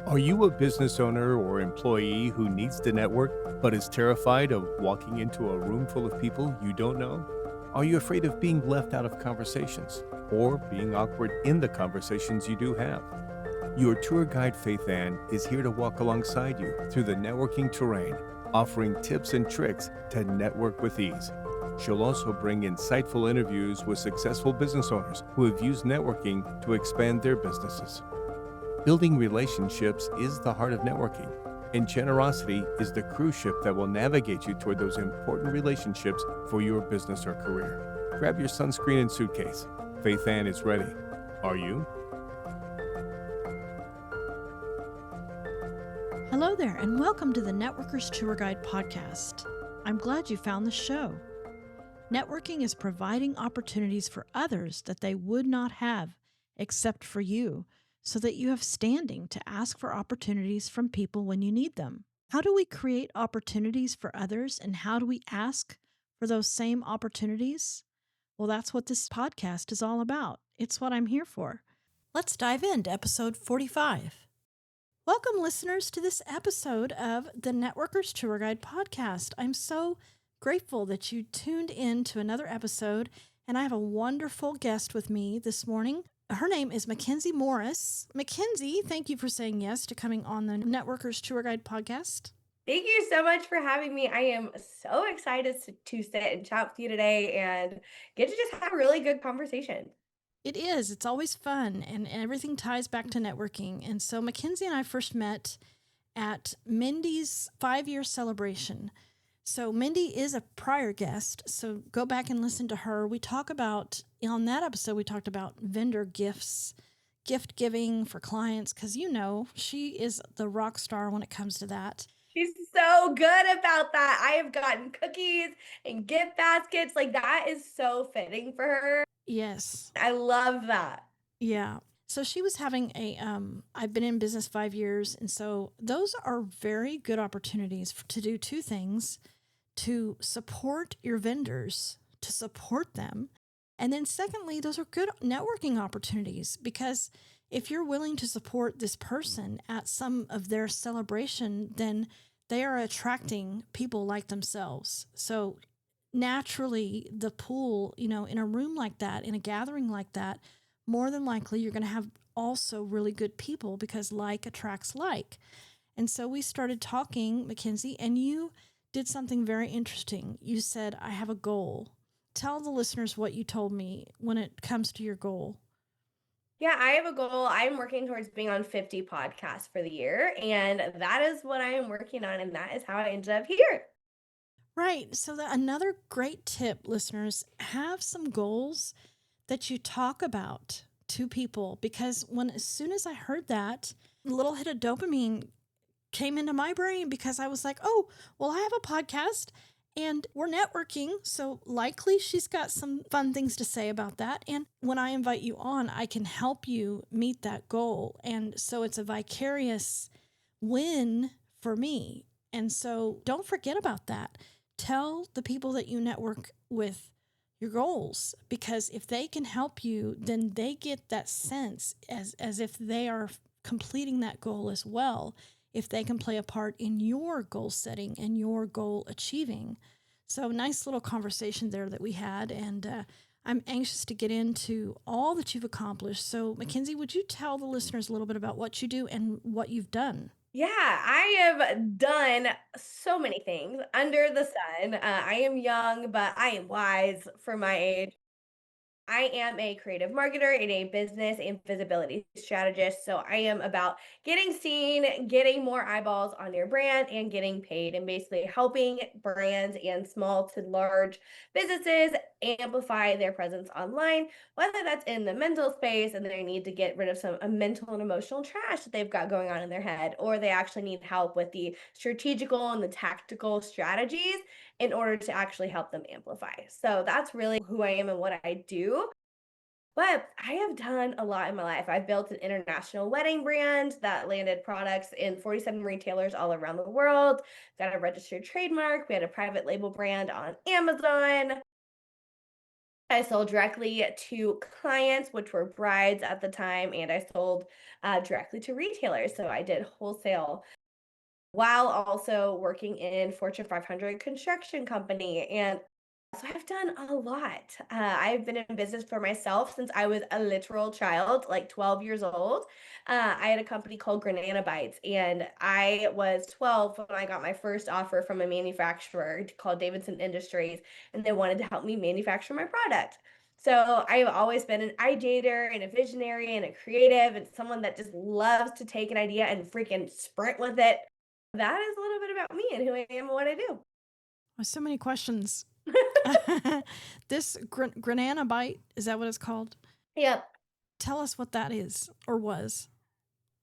Are you a business owner or employee who needs to network but is terrified of walking into a room full of people you don't know? Are you afraid of being left out of conversations or being awkward in the conversations you do have? Your tour guide, Faithann, is here to walk alongside you through the networking terrain, offering tips and tricks to network with ease. She'll also bring insightful interviews with successful business owners who have used networking to expand their businesses. Building relationships is the heart of networking, and generosity is the cruise ship that will navigate you toward those important relationships for your business or career. Grab your sunscreen and suitcase. Faith Ann is ready. Are you? Hello there, and welcome to the Networkers Tour Guide podcast. I'm glad you found the show. Networking is providing opportunities for others that they would not have except for you, so that you have standing to ask for opportunities from people when you need them. How do we create opportunities for others, and how do we ask for those same opportunities? Well, that's what this podcast is all about. It's what I'm here for. Let's dive into episode 45. Welcome, listeners, to this episode of the Networkers Tour Guide podcast. I'm so grateful that you tuned in to another episode, and I have a wonderful guest with me this morning. Her name is MacKenzie Morris. MacKenzie, thank you for saying yes to coming on the Networkers Tour Guide podcast. Thank you so much for having me. I am so excited to sit and chat with you today and get to just have a really good conversation. It is. It's always fun, and everything ties back to networking. And so MacKenzie and I first met at Mindy's 5-year celebration. So Mindy is a prior guest, so go back and listen to her. On that episode, we talked about vendor gifts, gift giving for clients, because she is the rock star when it comes to that. She's so good about that. I have gotten cookies and gift baskets. Like, that is so fitting for her. Yes. I love that. Yeah. So she was having I've been in business 5 years. And so those are very good opportunities to do two things: to support your vendors, to support them. And then secondly, those are good networking opportunities, because if you're willing to support this person at some of their celebration, then they are attracting people like themselves. So naturally, the pool, in a room like that, in a gathering like that, more than likely you're going to have also really good people, because like attracts like. And so we started talking, MacKenzie, and you did something very interesting. You said, I have a goal. Tell the listeners what you told me when it comes to your goal. Yeah, I have a goal. I'm working towards being on 50 podcasts for the year, and that is what I am working on, and that is how I ended up here. Right. So another great tip, listeners, have some goals that you talk about to people, because as soon as I heard that, a little hit of dopamine came into my brain, because I was like, oh, well, I have a podcast and we're networking. So likely she's got some fun things to say about that. And when I invite you on, I can help you meet that goal. And so it's a vicarious win for me. And so don't forget about that. Tell the people that you network with your goals, because if they can help you, then they get that sense as if they are completing that goal as well, if they can play a part in your goal setting and your goal achieving. So nice little conversation there that we had, and I'm anxious to get into all that you've accomplished. So MacKenzie, would you tell the listeners a little bit about what you do and what you've done? Yeah, I have done so many things under the sun. I am young, but I am wise for my age. I am a creative marketer and a business and visibility strategist. So I am about getting seen, getting more eyeballs on your brand, and getting paid, and basically helping brands and small to large businesses amplify their presence online, whether that's in the mental space and they need to get rid of some mental and emotional trash that they've got going on in their head, or they actually need help with the strategical and the tactical strategies in order to actually help them amplify. So that's really who I am and what I do. But I have done a lot in my life. I've built an international wedding brand that landed products in 47 retailers all around the world, got a registered trademark. We had a private label brand on Amazon. I sold directly to clients, which were brides at the time, and I sold directly to retailers. So I did wholesale while also working in Fortune 500 construction company. And so I've done a lot. I've been in business for myself since I was a literal child, like 12 years old. I had a company called Granana Bites, and I was 12 when I got my first offer from a manufacturer called Davidson Industries, and they wanted to help me manufacture my product. So I've always been an ideator and a visionary and a creative and someone that just loves to take an idea and freaking sprint with it. That is a little bit about me and who I am and what I do. So many questions. This Granana Bite, is that what it's called? Yep. Tell us what that is or was.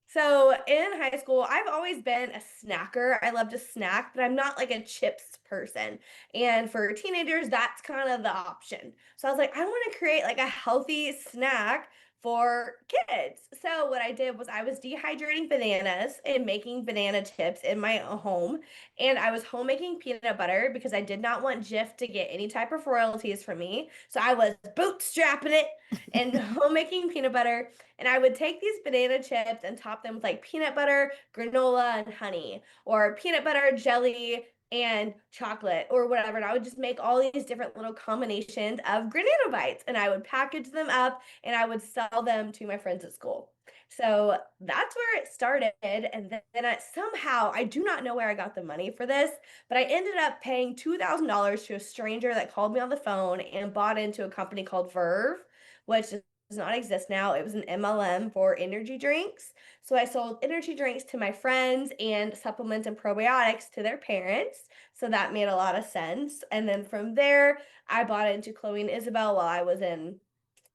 So in high school, I've always been a snacker. I love to snack, but I'm not like a chips person. And for teenagers, that's kind of the option. So I was like, I want to create like a healthy snack for kids. So what I did was I was dehydrating bananas and making banana chips in my home. And I was homemaking peanut butter because I did not want Jif to get any type of royalties from me. So I was bootstrapping it and homemaking peanut butter, and I would take these banana chips and top them with like peanut butter, granola, and honey, or peanut butter, jelly, and chocolate, or whatever. And I would just make all these different little combinations of Granana Bites, and I would package them up and I would sell them to my friends at school. So that's where it started. And then somehow, I do not know where I got the money for this, but I ended up paying $2,000 to a stranger that called me on the phone and bought into a company called Verve, which does not exist now. It was an MLM for energy drinks. So I sold energy drinks to my friends and supplements and probiotics to their parents. So that made a lot of sense. And then from there, I bought into Chloe and Isabel while I was in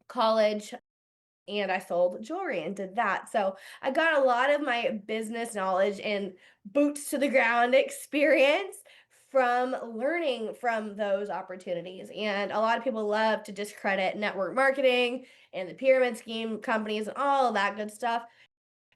college, and I sold jewelry and did that. So I got a lot of my business knowledge and boots to the ground experience from learning from those opportunities. And a lot of people love to discredit network marketing and the pyramid scheme companies and all of that good stuff.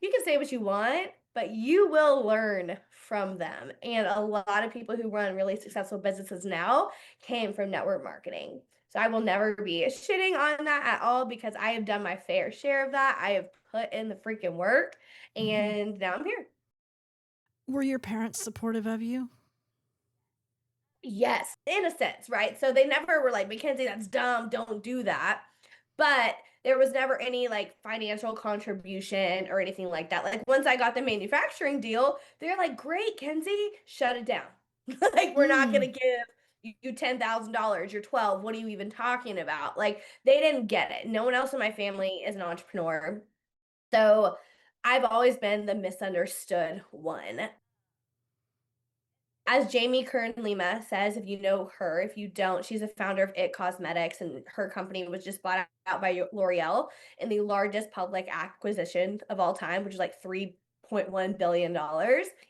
You can say what you want, but you will learn from them. And a lot of people who run really successful businesses now came from network marketing. So I will never be shitting on that at all because I have done my fair share of that. I have put in the freaking work Mhm. and now I'm here. Were your parents supportive of you? Yes, in a sense, right? So they never were like, "Mackenzie, that's dumb. Don't do that." But there was never any like financial contribution or anything like that. Like once I got the manufacturing deal, they're like, "Great, Kenzie, shut it down. Like we're not going Mm, to give you $10,000. You're 12. What are you even talking about?" Like they didn't get it. No one else in my family is an entrepreneur. So I've always been the misunderstood one. As Jamie Kern Lima says, if you know her, if you don't, she's a founder of It Cosmetics, and her company was just bought out by L'Oreal in the largest public acquisition of all time, which is like $3.1 billion.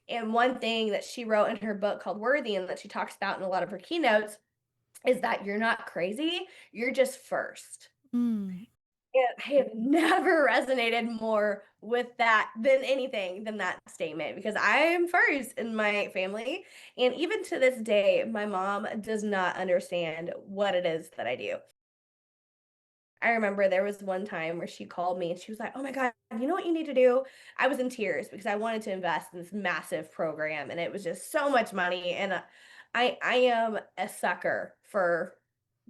And one thing that she wrote in her book called Worthy, and that she talks about in a lot of her keynotes, is that you're not crazy, you're just first. mm. And I have never resonated more with that than anything than that statement because I am first in my family. And even to this day, my mom does not understand what it is that I do. I remember there was one time where she called me and she was like, "Oh my God, you know what you need to do?" I was in tears because I wanted to invest in this massive program and it was just so much money. And I am a sucker for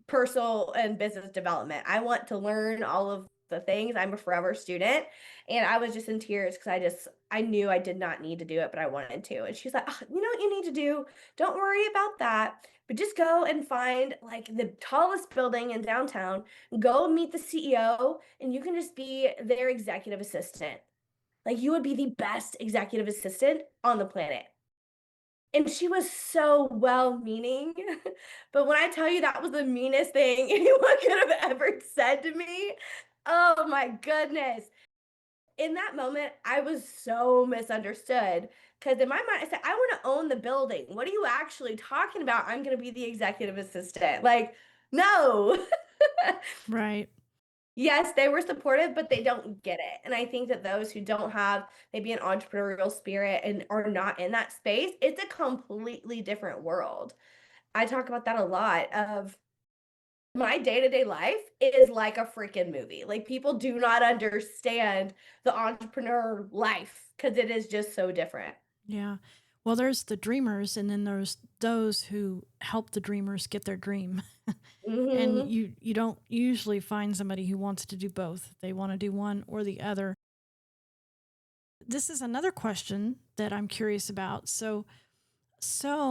personal and business development. I want to learn all of the things. I'm a forever student. And I was just in tears because I knew I did not need to do it, but I wanted to. And she's like, "Ugh, you know what you need to do? Don't worry about that. But just go and find like the tallest building in downtown, go meet the CEO, and you can just be their executive assistant. Like you would be the best executive assistant on the planet." And she was so well-meaning, but when I tell you that was the meanest thing anyone could have ever said to me, oh my goodness. In that moment, I was so misunderstood because in my mind, I said, "I wanna own the building. What are you actually talking about? I'm gonna be the executive assistant." Like, no. Right. Yes, they were supportive, but they don't get it. And I think that those who don't have maybe an entrepreneurial spirit and are not in that space, it's a completely different world. I talk about that a lot of My day-to-day life is like a freaking movie. Like, people do not understand the entrepreneur life because it is just so different. Yeah. Well, there's the dreamers, and then there's those who help the dreamers get their dream. And Mhm. you don't usually find somebody who wants to do both. They want to do one or the other. This is another question that I'm curious about. So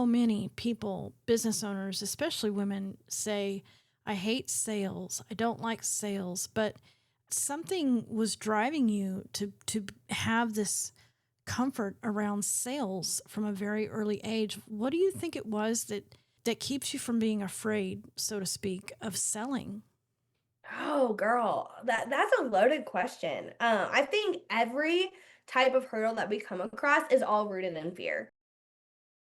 many people, business owners, especially women, say, I hate sales. I don't like sales. But something was driving you to have this comfort around sales from a very early age. What do you think it was that keeps you from being afraid, so to speak, of selling? Oh, girl, that's a loaded question. I think every type of hurdle that we come across is all rooted in fear.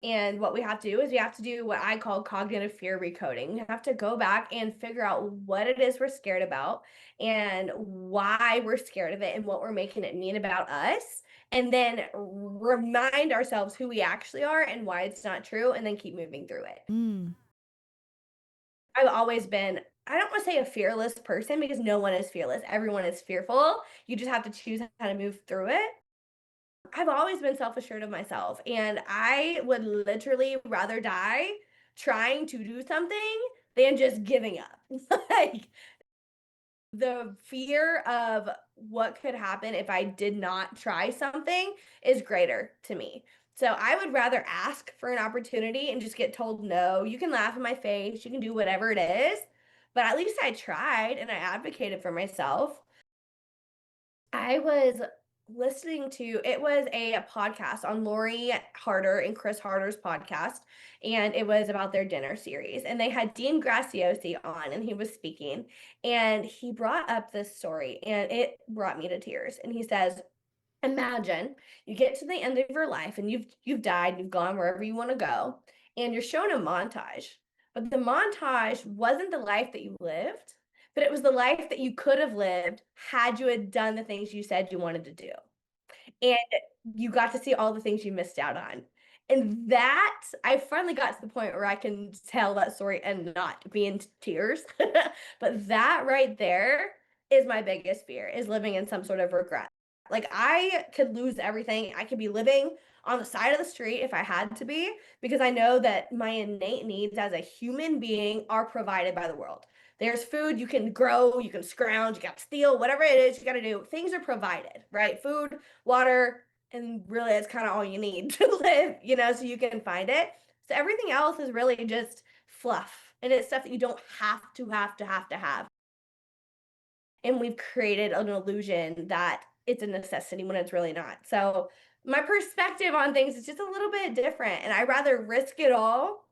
And what we have to do is we have to do what I call cognitive fear recoding. We have to go back and figure out what it is we're scared about and why we're scared of it and what we're making it mean about us. And then remind ourselves who we actually are and why it's not true, and then keep moving through it. Mm. I've always been, I don't want to say a fearless person because no one is fearless. Everyone is fearful. You just have to choose how to move through it. I've always been self-assured of myself, and I would literally rather die trying to do something than just giving up. Like, the fear of what could happen if I did not try something is greater to me. So I would rather ask for an opportunity and just get told no. You can laugh in my face, you can do whatever it is, but at least I tried and I advocated for myself. I was listening to, it was a podcast on Lori Harder and Chris Harder's podcast, and it was about their dinner series. And they had Dean Graciosi on, and he was speaking, and he brought up this story, and it brought me to tears. And he says, imagine you get to the end of your life and you've died, you've gone wherever you want to go, and you're shown a montage. But the montage wasn't the life that you lived, but it was the life that you could have lived had you had done the things you said you wanted to do. And you got to see all the things you missed out on. And that, I finally got to the point where I can tell that story and not be in tears. But that right there is my biggest fear, is living in some sort of regret. Like, I could lose everything. I could be living on the side of the street if I had to be, because I know that my innate needs as a human being are provided by the world. There's food you can grow, you can scrounge, you got to steal, whatever it is you got to do. Things are provided, right? Food, water, and really it's kind of all you need to live, so you can find it. So everything else is really just fluff. And it's stuff that you don't have to have. And we've created an illusion that it's a necessity when it's really not. So my perspective on things is just a little bit different. And I rather risk it all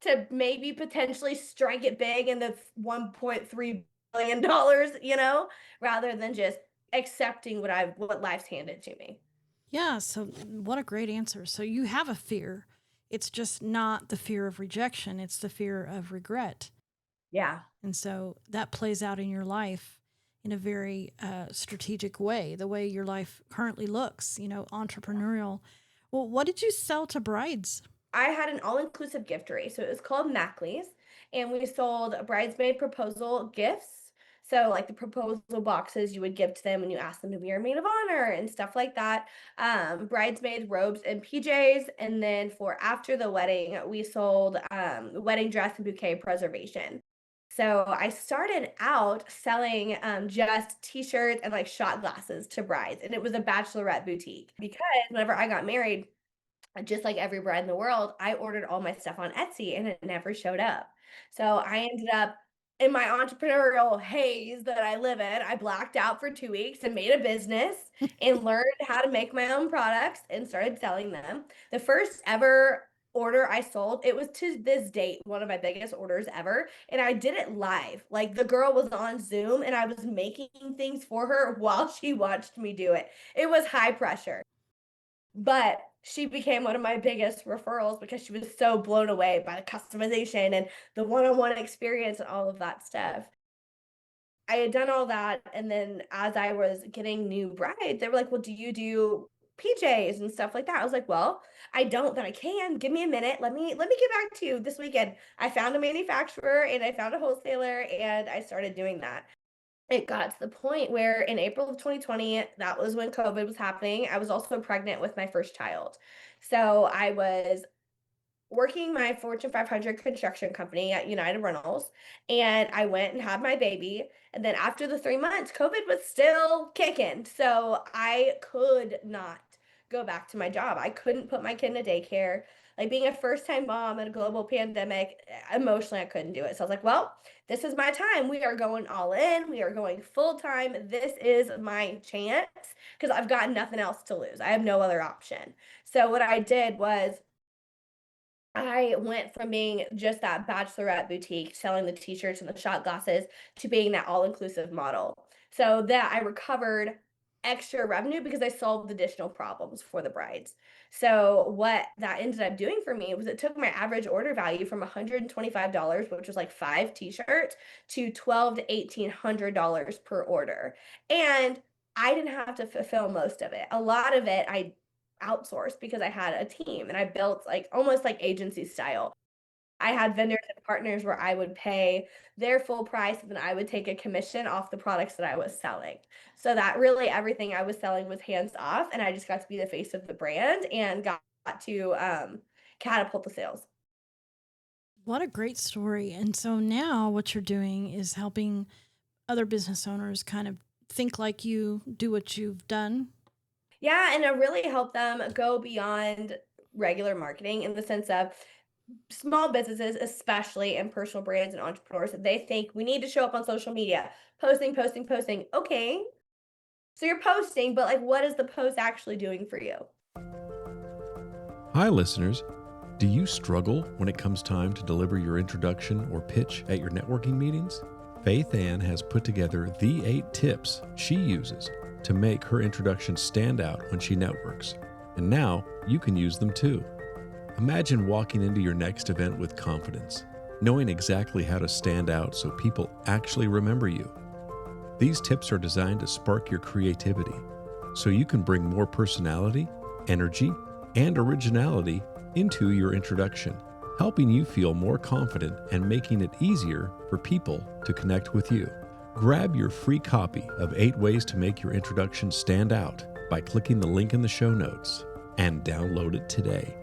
to maybe potentially strike it big in the $1.3 billion, rather than just accepting what life's handed to me. Yeah, so what a great answer. So you have a fear. It's just not the fear of rejection, it's the fear of regret. Yeah. And so that plays out in your life in a very strategic way, the way your life currently looks, entrepreneurial. Well, what did you sell to brides? I had an all-inclusive giftery, so it was called Mackley's, and we sold bridesmaid proposal gifts. So, like the proposal boxes you would give to them when you ask them to be your maid of honor and stuff like that. Bridesmaid robes and PJs, and then for after the wedding, we sold wedding dress and bouquet preservation. So I started out selling just t-shirts and like shot glasses to brides, and it was a bachelorette boutique because whenever I got married, just like every bride in the world, I ordered all my stuff on Etsy and it never showed up. So I ended up in my entrepreneurial haze that I live in, I blacked out for 2 weeks and made a business and learned how to make my own products and started selling them. The first ever order I sold, it was to this date one of my biggest orders ever. And I did it live. Like, the girl was on Zoom and I was making things for her while she watched me do it. It was high pressure. But she became one of my biggest referrals because she was so blown away by the customization and the one-on-one experience and all of that stuff. I had done all that, and then as I was getting new brides, they were like, "Well, do you do PJs and stuff like that. I was like, well, I don't, but I can. Give me a minute. Let me get back to you this weekend. I found a manufacturer and I found a wholesaler and I started doing that. It got to the point where in April of 2020, that was when COVID was happening. I was also pregnant with my first child. So I was working my Fortune 500 construction company at United Rentals, and I went and had my baby. And then after the 3 months, COVID was still kicking. So I could not go back to my job. I couldn't put my kid in a daycare. Like being a first time mom in a global pandemic, emotionally, I couldn't do it. So I was like, well, this is my time. We are going all in. We are going full time. This is my chance because I've got nothing else to lose. I have no other option. So what I did was I went from being just that bachelorette boutique selling the t-shirts and the shot glasses to being that all-inclusive model. So that I recovered extra revenue because I solved additional problems for the brides. So what that ended up doing for me was it took my average order value from $125, which was like 5 t-shirts, to 12 to $1,800 per order. And I didn't have to fulfill most of it. A lot of it I outsourced because I had a team and I built like almost like agency style. I had vendors and partners where I would pay their full price and then I would take a commission off the products that I was selling. So that really everything I was selling was hands off and I just got to be the face of the brand and got to catapult the sales. What a great story. And so now what you're doing is helping other business owners kind of think like you, do what you've done. Yeah, and I really helped them go beyond regular marketing in the sense of small businesses, especially and personal brands and entrepreneurs, they think we need to show up on social media, posting, posting, posting. Okay. So you're posting, but like, what is the post actually doing for you? Hi, listeners. Do you struggle when it comes time to deliver your introduction or pitch at your networking meetings? Faithann has put together the 8 tips she uses to make her introduction stand out when she networks. And now you can use them too. Imagine walking into your next event with confidence, knowing exactly how to stand out so people actually remember you. These tips are designed to spark your creativity so you can bring more personality, energy, and originality into your introduction, helping you feel more confident and making it easier for people to connect with you. Grab your free copy of 8 Ways to Make Your Introduction Stand Out by clicking the link in the show notes and download it today.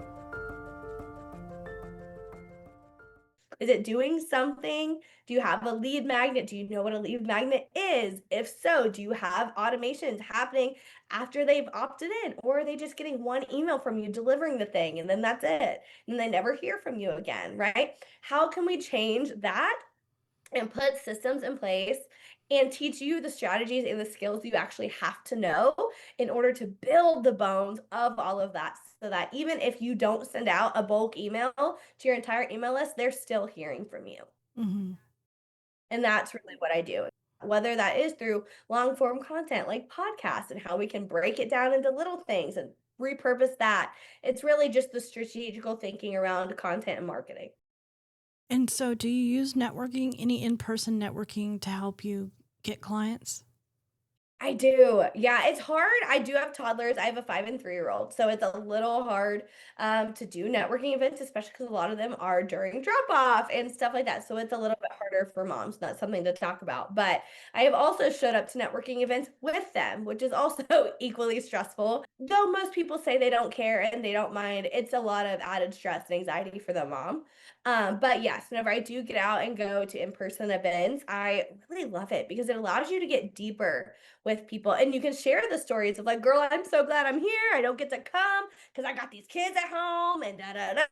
Is it doing something? Do you have a lead magnet? Do you know what a lead magnet is? If so, do you have automations happening after they've opted in? Or are they just getting one email from you delivering the thing and then that's it? And they never hear from you again, right? How can we change that and put systems in place and teach you the strategies and the skills you actually have to know in order to build the bones of all of that so that even if you don't send out a bulk email to your entire email list, they're still hearing from you. Hmm. And that's really what I do. Whether that is through long form content like podcasts and how we can break it down into little things and repurpose that. It's really just the strategical thinking around content and marketing. And so, do you use networking, any in person networking to help you get clients? I do. Yeah, it's hard. I do have toddlers. I have a 5 and 3-year-old, so it's a little hard, to do networking events, especially because a lot of them are during drop off and stuff like that, so it's a little bit harder for moms, not something to talk about, but I have also showed up to networking events with them, which is also equally stressful. Though most people say they don't care and they don't mind, it's a lot of added stress and anxiety for the mom. But yes, whenever I do get out and go to in-person events, I really love it because it allows you to get deeper with people and you can share the stories of like, girl, I'm so glad I'm here. I don't get to come because I got these kids at home and da da da.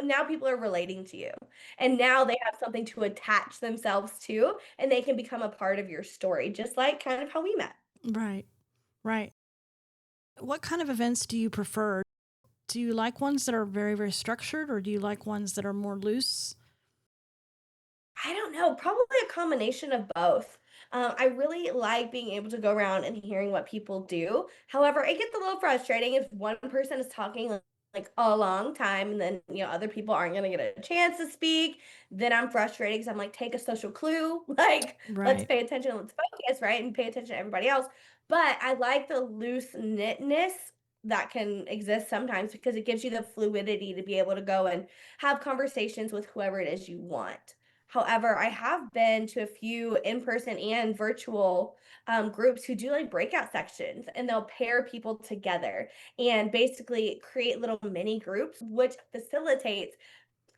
And now people are relating to you. And now they have something to attach themselves to and they can become a part of your story, just like kind of how we met. Right, right. What kind of events do you prefer? Do you like ones that are very, very structured, or do you like ones that are more loose? I don't know, probably a combination of both. I really like being able to go around and hearing what people do. However, it gets a little frustrating if one person is talking like a long time and then other people aren't going to get a chance to speak. Then I'm frustrated because I'm like, take a social clue, like let's Right. pay attention, let's focus, right, and pay attention to everybody else. But I like the loose knitness that can exist sometimes because it gives you the fluidity to be able to go and have conversations with whoever it is you want. However, I have been to a few in-person and virtual groups who do like breakout sections, and they'll pair people together and basically create little mini groups, which facilitates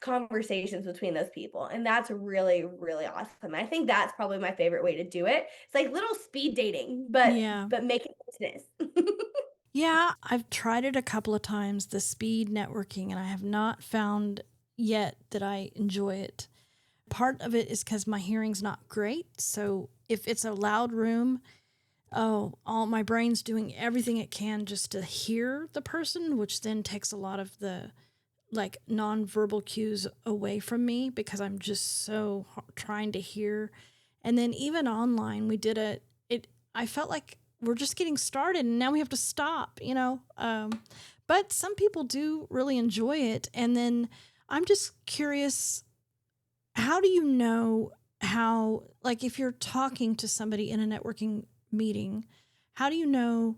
conversations between those people. And that's really, really awesome. I think that's probably my favorite way to do it. It's like little speed dating, Yeah. but make it business. Yeah, I've tried it a couple of times, the speed networking, and I have not found yet that I enjoy it. Part of it is because my hearing's not great. So if it's a loud room, oh, all my brain's doing everything it can just to hear the person, which then takes a lot of the like nonverbal cues away from me because I'm just so trying to hear. And then even online, we did it. I felt like we're just getting started and now we have to stop, you know. But some people do really enjoy it. And then I'm just curious, how do you know how, like, if you're talking to somebody in a networking meeting, how do you know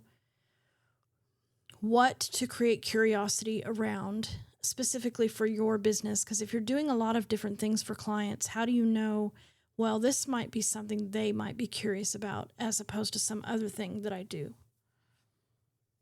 what to create curiosity around specifically for your business? Because if you're doing a lot of different things for clients, how do you know, well, this might be something they might be curious about as opposed to some other thing that I do?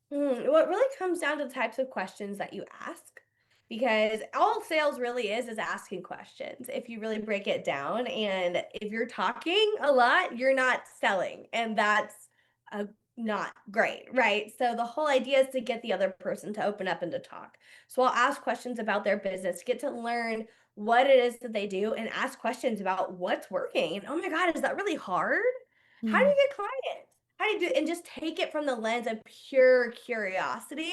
What really comes down to the types of questions that you ask, because all sales really is asking questions. If you really break it down, and if you're talking a lot, you're not selling, and that's uh, not great, right? So the whole idea is to get the other person to open up and to talk. So I'll ask questions about their business, get to learn what it is that they do, and ask questions about what's working. And oh my God, is that really hard? How do Mm. you get clients? How do you do, and just take it from the lens of pure curiosity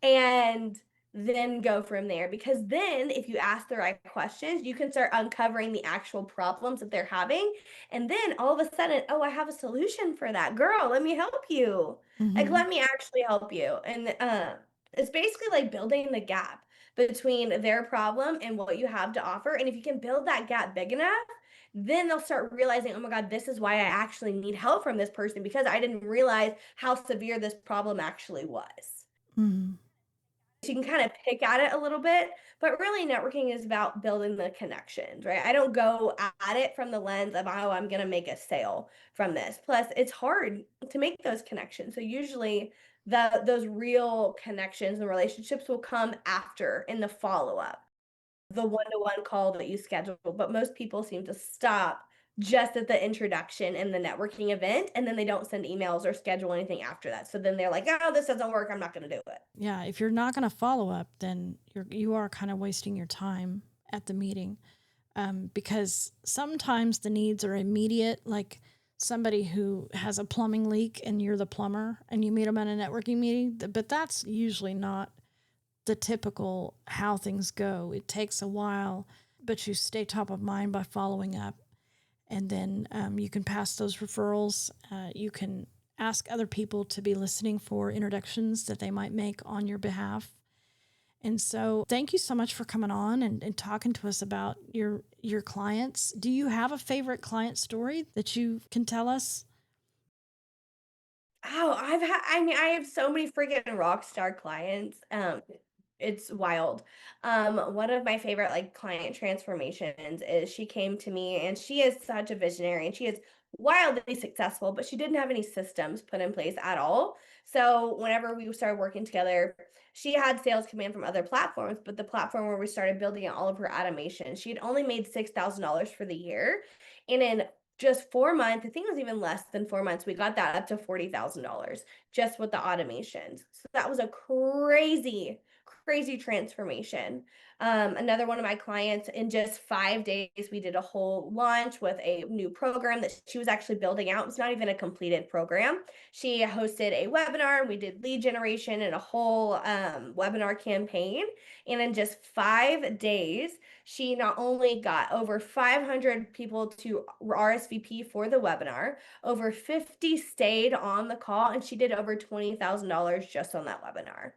and then go from there. Because then if you ask the right questions, you can start uncovering the actual problems that they're having. And then all of a sudden, oh, I have a solution for that. Girl, let me help you. Like, Hmm. let me actually help you. And it's basically like building the gap between their problem and what you have to offer. And if you can build that gap big enough, then they'll start realizing, oh my God, this is why I actually need help from this person, because I didn't realize how severe this problem actually was. Hmm. So you can kind of pick at it a little bit, but really networking is about building the connections, right? I don't go at it from the lens of, oh, I'm going to make a sale from this. Plus, it's hard to make those connections. So usually those real connections and relationships will come after in the follow up, the one-to-one call that you schedule, but most people seem to stop just at the introduction and the networking event, and then they don't send emails or schedule anything after that. So then they're like, "Oh, this doesn't work. I'm not gonna do it." Yeah, if you're not going to follow up, then you are kind of wasting your time at the meeting, because sometimes the needs are immediate, like somebody who has a plumbing leak and you're the plumber and you meet them at a networking meeting. But that's usually not the typical how things go. It takes a while, but you stay top of mind by following up. And then you can pass those referrals. You can ask other people to be listening for introductions that they might make on your behalf. And so thank you so much for coming on and talking to us about your clients. Do you have a favorite client story that you can tell us? Oh, I mean, I have so many freaking rock star clients. It's wild. One of my favorite like client transformations is she came to me, and she is such a visionary, and she is wildly successful, but she didn't have any systems put in place at all. So whenever we started working together, she had sales come in from other platforms, but the platform where we started building out all of her automation, she had only made $6,000 for the year. And in just 4 months, I think it was even less than 4 months, we got that up to $40,000 just with the automations. So that was a crazy, crazy transformation. Another one of my clients, in just 5 days, we did a whole launch with a new program that she was actually building out. It's not even a completed program. She hosted a webinar. We did lead generation and a whole webinar campaign. And in just 5 days, she not only got over 500 people to RSVP for the webinar, over 50 stayed on the call, and she did over $20,000 just on that webinar.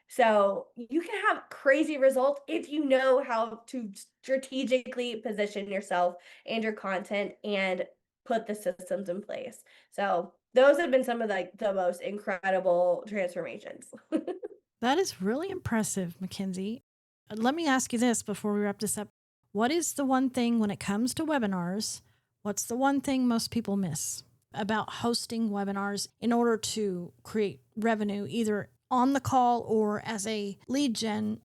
So you can have crazy results if you know how to strategically position yourself and your content and put the systems in place. So those have been some of the most incredible transformations. That is really impressive, MacKenzie. Let me ask you this before we wrap this up. What is the one thing when it comes to webinars? What's the one thing most people miss about hosting webinars in order to create revenue, either on the call or as a lead gen?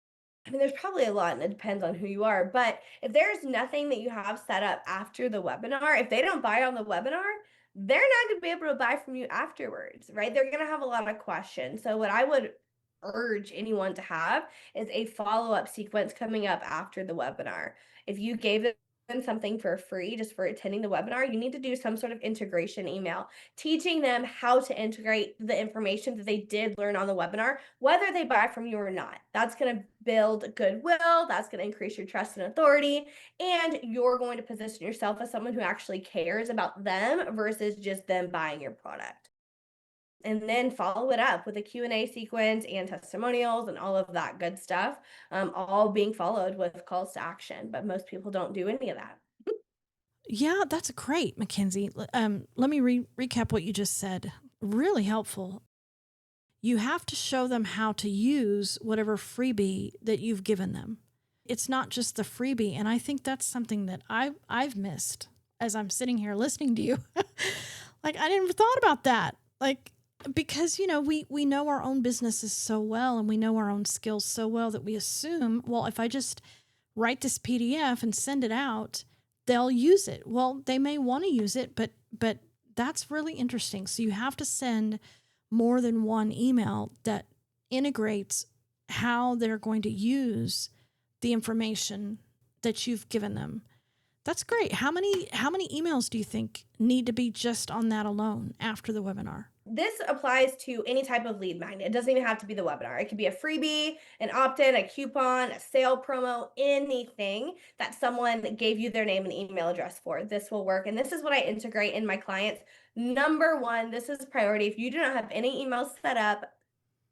I mean, there's probably a lot and it depends on who you are. But if there's nothing that you have set up after the webinar, if they don't buy on the webinar, they're not going to be able to buy from you afterwards, right? They're going to have a lot of questions. So, what I would urge anyone to have is a follow up sequence coming up after the webinar. If you gave them something for free just for attending the webinar, you need to do some sort of integration email teaching them how to integrate the information that they did learn on the webinar, whether they buy from you or not. That's going to build goodwill. That's going to increase your trust and authority. And you're going to position yourself as someone who actually cares about them versus just them buying your product. And then follow it up with a Q&A sequence and testimonials and all of that good stuff, all being followed with calls to action. But most people don't do any of that. Yeah, that's great, MacKenzie. Let me recap what you just said. Really helpful. You have to show them how to use whatever freebie that you've given them. It's not just the freebie. And I think that's something that I've missed as I'm sitting here listening to you. Like, I didn't thought about that. Like, because, we know our own businesses so well and we know our own skills so well that we assume, well, if I just write this PDF and send it out, they'll use it. Well, they may want to use it, but that's really interesting. So you have to send more than one email that integrates how they're going to use the information that you've given them. That's great. How many emails do you think need to be just on that alone after the webinar? This applies to any type of lead magnet. It doesn't even have to be the webinar. It could be a freebie, an opt-in, a coupon, a sale promo, anything that someone gave you their name and email address for. This will work. And this is what I integrate in my clients. Number one, this is priority. If you do not have any emails set up,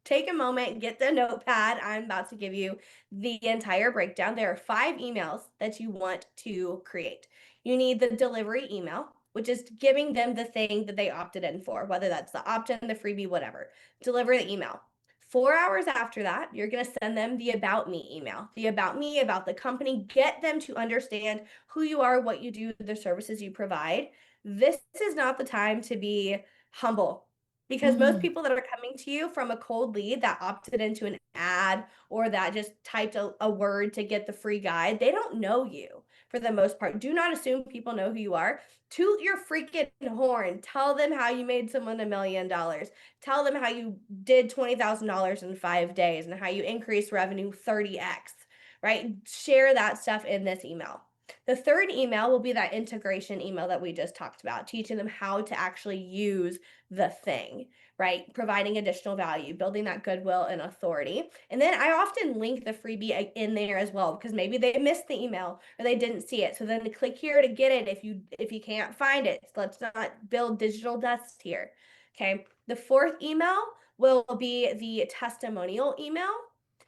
take a moment, get the notepad. I'm about to give you the entire breakdown. There are 5 emails that you want to create. You need the delivery email, which is giving them the thing that they opted in for, whether that's the opt-in, the freebie, whatever. Deliver the email. 4 hours after that, you're going to send them the about me email, the about me, about the company, get them to understand who you are, what you do, the services you provide. This is not the time to be humble, because most people that are coming to you from a cold lead that opted into an ad or that just typed a word to get the free guide, they don't know you for the most part. Do not assume people know who you are. Toot your freaking horn. Tell them how you made someone $1 million. Tell them how you did $20,000 in 5 days and how you increased revenue 30x, right? Share that stuff in this email. The third email will be that integration email that we just talked about, teaching them how to actually use the thing, right? Providing additional value, building that goodwill and authority. And then I often link the freebie in there as well, because maybe they missed the email or they didn't see it. So then click here to get it if you can't find it. So let's not build digital dust here. Okay. The fourth email will be the testimonial email.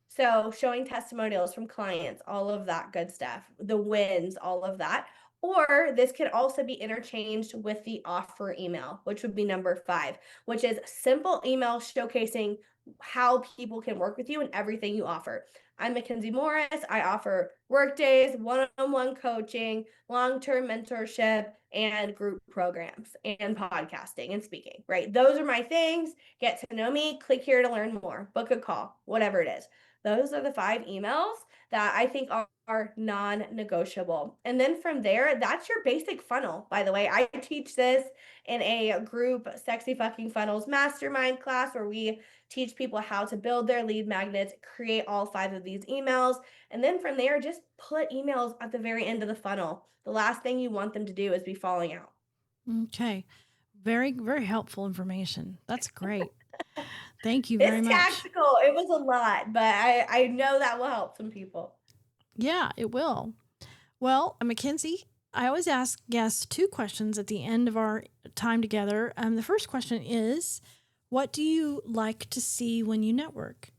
So showing testimonials from clients, all of that good stuff, the wins, all of that. Or this could also be interchanged with the offer email, which would be number 5, which is simple email showcasing how people can work with you and everything you offer. I'm MacKenzie Morris. I offer workdays, one-on-one coaching, long-term mentorship, and group programs, and podcasting and speaking, right? Those are my things. Get to know me. Click here to learn more. Book a call, whatever it is. Those are the 5 emails that I think are non-negotiable. And then from there, that's your basic funnel. By the way, I teach this in a group Sexy Fucking Funnels mastermind class where we teach people how to build their lead magnets, create all 5 of these emails. And then from there, just put emails at the very end of the funnel. The last thing you want them to do is be falling out. Okay. Very, very helpful information. That's great. Thank you very much. It's tactical. It was a lot, but I know that will help some people. Yeah, it will. Well, MacKenzie, I always ask guests 2 questions at the end of our time together. The first question is, what do you like to see when you network?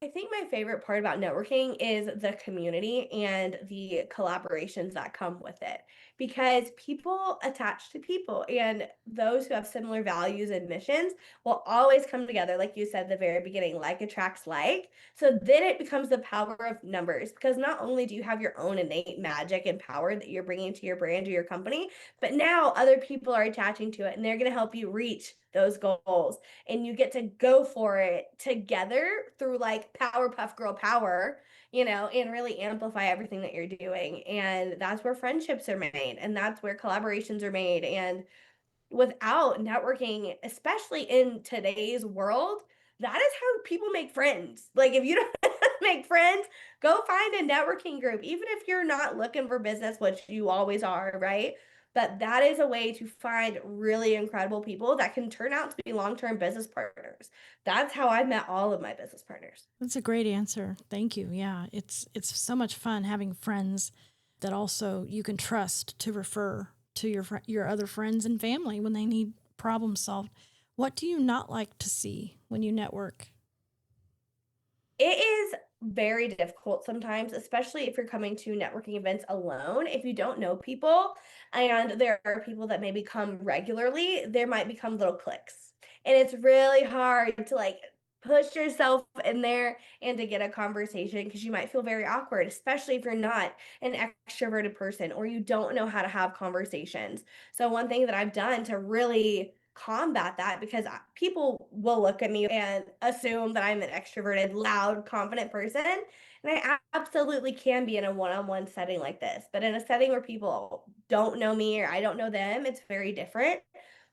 I think my favorite part about networking is the community and the collaborations that come with it because people attach to people and those who have similar values and missions will always come together. Like you said at the very beginning, like attracts like. So then it becomes the power of numbers because not only do you have your own innate magic and power that you're bringing to your brand or your company, but now other people are attaching to it and they're going to help you reach those goals and you get to go for it together through like Powerpuff Girl power, and really amplify everything that you're doing. And that's where friendships are made and that's where collaborations are made. And without networking, especially in today's world, that is how people make friends. Like if you don't make friends, go find a networking group, even if you're not looking for business, which you always are, right? But that is a way to find really incredible people that can turn out to be long-term business partners. That's how I met all of my business partners. That's a great answer. Thank you. Yeah, it's so much fun having friends that also you can trust to refer to your other friends and family when they need problem solved. What do you not like to see when you network? It is very difficult sometimes, especially if you're coming to networking events alone. If you don't know people and there are people that maybe come regularly, there might become little cliques. And it's really hard to like push yourself in there and to get a conversation because you might feel very awkward, especially if you're not an extroverted person or you don't know how to have conversations. So, one thing that I've done to really combat that because people will look at me and assume that I'm an extroverted, loud, confident person. And I absolutely can be in a one on one setting like this. But in a setting where people don't know me or I don't know them, it's very different.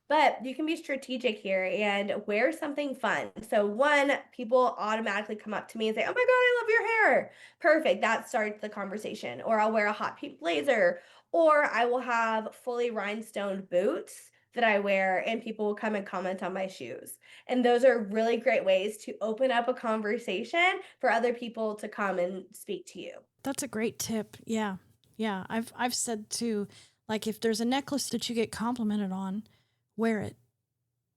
But you can be strategic here and wear something fun. So, one, people automatically come up to me and say, "Oh my God, I love your hair." Perfect. That starts the conversation. Or I'll wear a hot pink blazer, or I will have fully rhinestoned boots that I wear, and people will come and comment on my shoes. And those are really great ways to open up a conversation for other people to come and speak to you. That's a great tip. Yeah. Yeah. I've said too, like if there's a necklace that you get complimented on, wear it.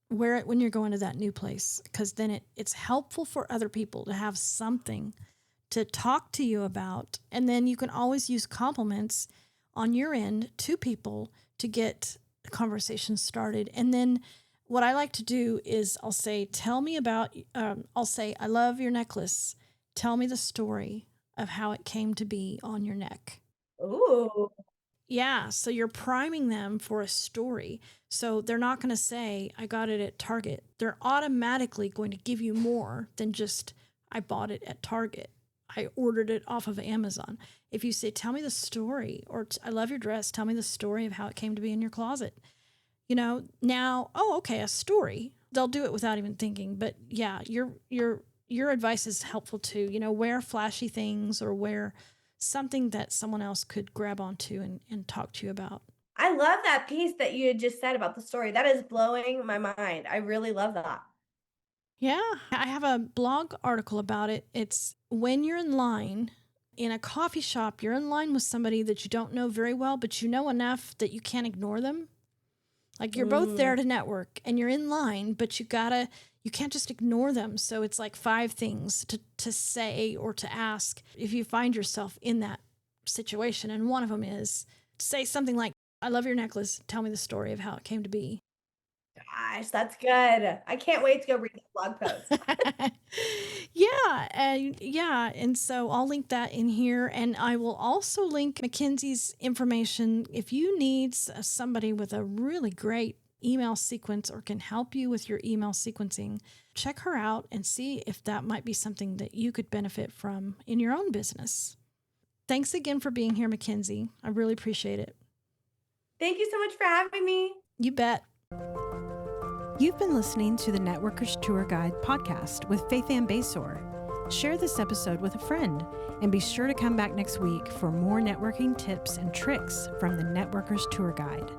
Wear it when you're going to that new place because then it's helpful for other people to have something to talk to you about. And then you can always use compliments on your end to people to get a conversation started. And then what I like to do is I'll say, I'll say, "I love your necklace. Tell me the story of how it came to be on your neck." Ooh. Yeah, so you're priming them for a story. So they're not going to say, "I got it at Target." They're automatically going to give you more than just, "I bought it at Target. I ordered it off of Amazon." If you say, "Tell me the story," or "I love your dress. Tell me the story of how it came to be in your closet." Now, "Oh, okay, a story." They'll do it without even thinking. But yeah, your advice is helpful too. Wear flashy things or wear something that someone else could grab onto and talk to you about. I love that piece that you had just said about the story. That is blowing my mind. I really love that. Yeah, I have a blog article about it. It's when you're in line in a coffee shop, you're in line with somebody that you don't know very well, but you know enough that you can't ignore them. Like you're both there to network and you're in line, but you can't just ignore them. So it's like 5 things to say or to ask if you find yourself in that situation. And one of them is say something like, "I love your necklace. Tell me the story of how it came to be." Gosh, that's good. I can't wait to go read that blog post. And so I'll link that in here, and I will also link MacKenzie's information if you need somebody with a really great email sequence or can help you with your email sequencing. Check her out and see if that might be something that you could benefit from in your own business. Thanks again for being here, MacKenzie. I really appreciate it. Thank you so much for having me. You bet. You've been listening to the Networkers Tour Guide podcast with Faithann Basore. Share this episode with a friend and be sure to come back next week for more networking tips and tricks from the Networkers Tour Guide.